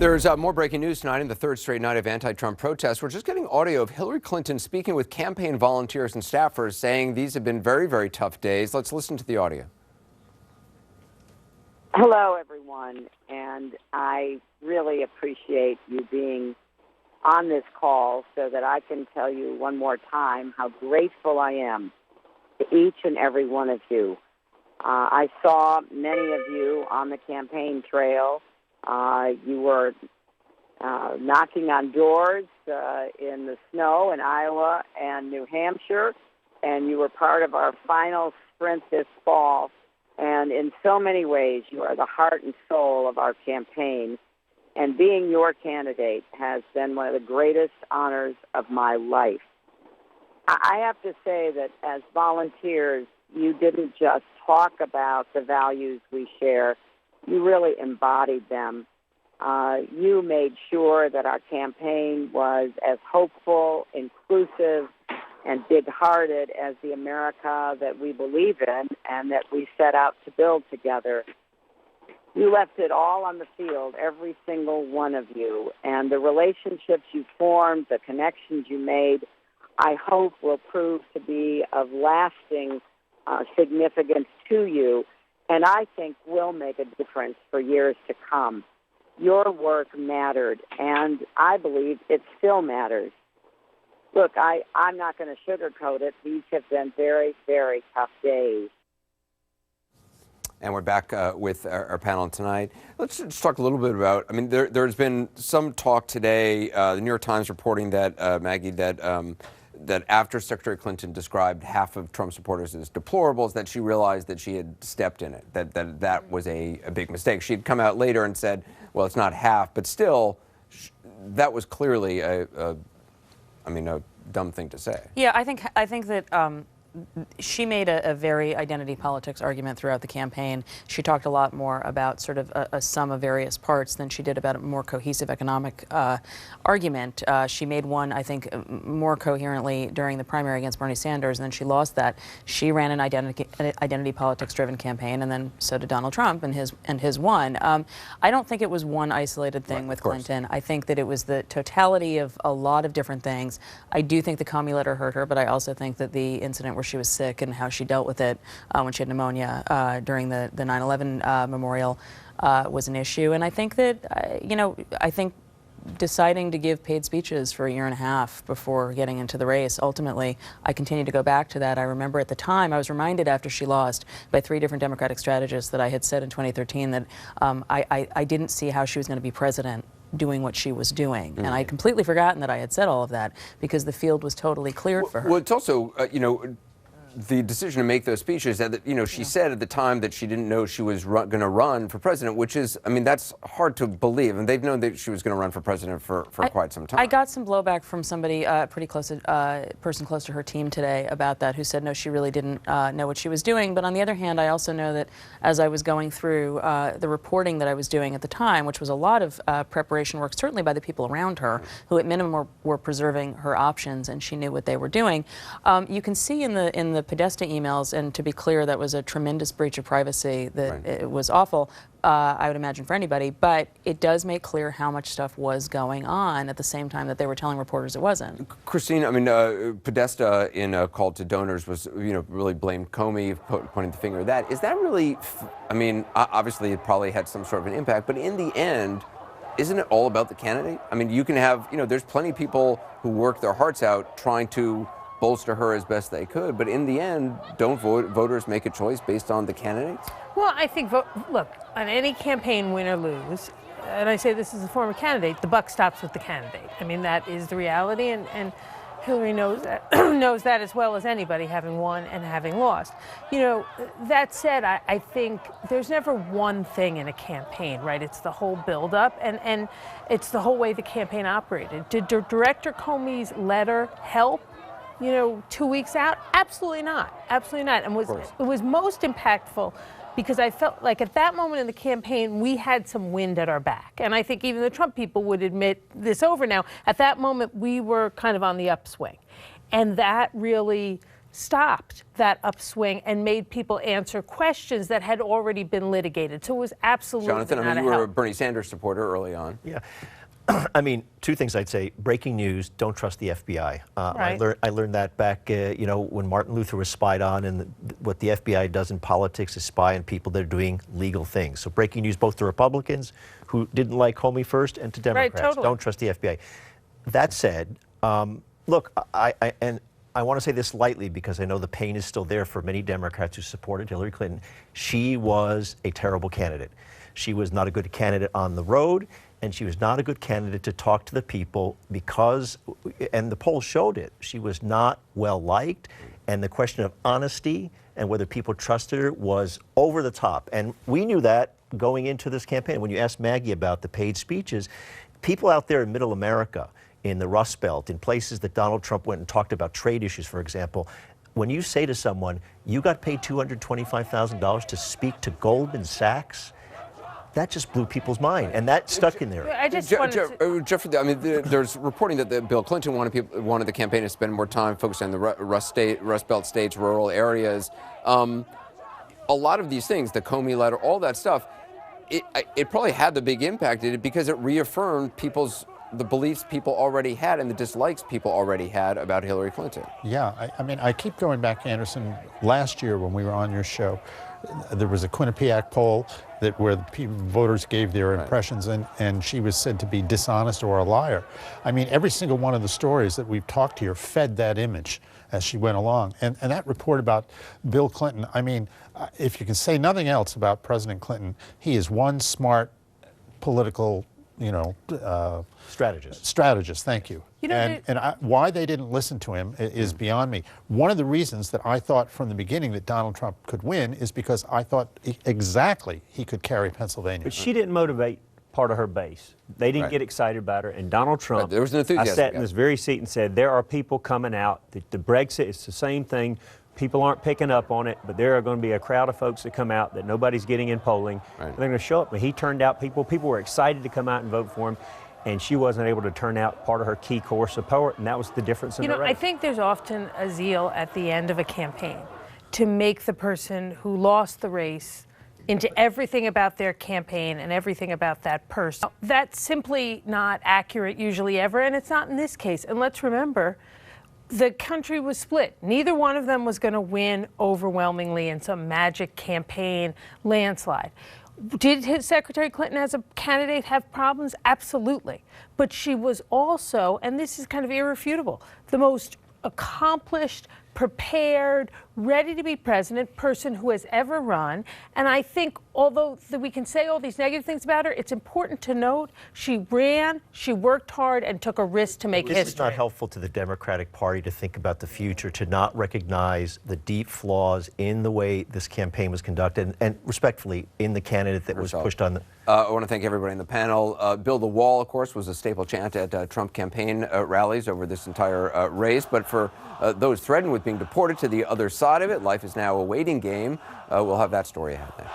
There's more breaking news tonight in the third straight night of anti-Trump protests. We're just getting audio of Hillary Clinton speaking with campaign volunteers and staffers saying these have been very, very tough days. Let's listen to the audio. Hello, everyone, and I really appreciate you being on this call so that I can tell you one more time how grateful I am to each and every one of you. I saw many of you on the campaign trail. You were knocking on doors in the snow in Iowa and New Hampshire, and you were part of our final sprint this fall. And in so many ways, you are the heart and soul of our campaign. And being your candidate has been one of the greatest honors of my life. I have to say that as volunteers, you didn't just talk about the values we share. You really embodied them. You made sure that our campaign was as hopeful, inclusive, and big-hearted as the America that we believe in and that we set out to build together. You left it all on the field, every single one of you, and the relationships you formed, the connections you made, I hope will prove to be of lasting significance to you, and I think will make a difference for years to come. Your work mattered, and I believe it still matters. Look, I'm not going to sugarcoat it. These have been very, very tough days. And we're back with our panel tonight. Let's just talk a little bit about, I mean, there's been some talk today, the New York Times reporting that, Maggie, that after Secretary Clinton described half of Trump supporters as deplorables, that she realized that she had stepped in it, that was a big mistake. She'd come out later and said, well, it's not half, but still, that was clearly a dumb thing to say. Yeah, I think that she made a very identity politics argument throughout the campaign. She talked a lot more about sort of a sum of various parts than she did about a more cohesive economic argument. She made one, I think, more coherently during the primary against Bernie Sanders, and then she lost that. She ran an identity politics-driven campaign, and then so did Donald Trump, and his won. I don't think it was one isolated thing with Clinton. I think that it was the totality of a lot of different things. I do think the Comey letter hurt her, but I also think that the incident where she was sick and how she dealt with it when she had pneumonia during the 9/11 memorial was an issue. And I think that, I think deciding to give paid speeches for a year and a half before getting into the race, ultimately, I continue to go back to that. I remember at the time, I was reminded after she lost by 3 different Democratic strategists that I had said in 2013 that I didn't see how she was going to be president doing what she was doing. And I had completely forgotten that I had said all of that because the field was totally cleared for her. Well, it's also, the decision to make those speeches that, she said at the time that she didn't know she was going to run for president, which is, I mean, that's hard to believe. And they've known that she was going to run for president for quite some time. I got some blowback from somebody, pretty close, person close to her team today about that, who said, no, she really didn't know what she was doing. But on the other hand, I also know that as I was going through the reporting that I was doing at the time, which was a lot of preparation work, certainly by the people around her, who at minimum were preserving her options, and she knew what they were doing. You can see in the Podesta emails, and to be clear, that was a tremendous breach of privacy, that it was awful, I would imagine, for anybody, but it does make clear how much stuff was going on at the same time that they were telling reporters it wasn't. Christine, I mean, Podesta in a call to donors was, really blamed Comey, pointing the finger at that. Is that really, I mean, obviously it probably had some sort of an impact, but in the end, isn't it all about the candidate? I mean, you can have, there's plenty of people who work their hearts out trying to bolster her as best they could, but in the end, don't voters make a choice based on the candidates? Well, I think, look, on any campaign, win or lose, and I say this as a former candidate, the buck stops with the candidate. I mean, that is the reality, and Hillary knows that, knows that as well as anybody, having won and having lost. That said, I think there's never one thing in a campaign, right? It's the whole buildup, and it's the whole way the campaign operated. Did Director Comey's letter help? 2 weeks out? Absolutely not. Absolutely not. And it was most impactful because I felt like at that moment in the campaign, we had some wind at our back. And I think even the Trump people would admit this over now. At that moment, we were kind of on the upswing. And that really stopped that upswing and made people answer questions that had already been litigated. So it was absolutely Jonathan, I not mean, a you were a help. Bernie Sanders supporter early on. Yeah. I mean, two things I'd say. Breaking news, don't trust the FBI. Right. I learned that back, when Martin Luther was spied on, and what the FBI does in politics is spy on people that are doing legal things. So breaking news both to Republicans who didn't like Comey first and to Democrats. totally. Don't trust the FBI. That said, look, I want to say this lightly because I know the pain is still there for many Democrats who supported Hillary Clinton. She was a terrible candidate. She was not a good candidate on the road, and she was not a good candidate to talk to the people because, and the polls showed it, she was not well liked, and the question of honesty and whether people trusted her was over the top. And we knew that going into this campaign. When you asked Maggie about the paid speeches, people out there in middle America, in the Rust Belt, in places that Donald Trump went and talked about trade issues, for example, when you say to someone, you got paid $225,000 to speak to Goldman Sachs, that just blew people's mind, and that stuck in there. I just wanted to, Jeffrey, I mean, there's reporting that Bill Clinton wanted the campaign to spend more time focusing on the Rust Belt states, rural areas. A lot of these things, the Comey letter, all that stuff, it probably had the big impact in it because it reaffirmed the beliefs people already had and the dislikes people already had about Hillary Clinton. Yeah, I mean, I keep going back, Anderson. Last year when we were on your show, there was a Quinnipiac poll where the voters gave their impressions, and she was said to be dishonest or a liar. I mean, every single one of the stories that we've talked here fed that image as she went along. And that report about Bill Clinton, I mean, if you can say nothing else about President Clinton, he is one smart political, strategist, thank you. Why they didn't listen to him is beyond me. One of the reasons that I thought from the beginning that Donald Trump could win is because I thought exactly he could carry Pennsylvania. But she didn't motivate part of her base. They didn't get excited about her. And Donald Trump, there was an enthusiasm, I sat in this very seat and said, there are people coming out. The Brexit, it's the same thing. People aren't picking up on it, but there are going to be a crowd of folks that come out that nobody's getting in polling. They're going to show up. But he turned out people. People were excited to come out and vote for him, and she wasn't able to turn out part of her key core support, and that was the difference in the race. I think there's often a zeal at the end of a campaign to make the person who lost the race into everything about their campaign and everything about that person. That's simply not accurate usually ever, and it's not in this case. And let's remember, the country was split. Neither one of them was going to win overwhelmingly in some magic campaign landslide. Did Secretary Clinton as a candidate have problems? Absolutely. But she was also, and this is kind of irrefutable, the most accomplished, prepared, ready to be president person who has ever run. And I think, although we can say all these negative things about her, it's important to note she ran, she worked hard, and took a risk to make history. It's not helpful to the Democratic Party to think about the future, to not recognize the deep flaws in the way this campaign was conducted, and respectfully, in the candidate that was pushed on the... I want to thank everybody in the panel. Build the Wall, of course, was a staple chant at Trump campaign rallies over this entire race. But for those threatened with being deported to the other side of it, life is now a waiting game. We'll have that story ahead next.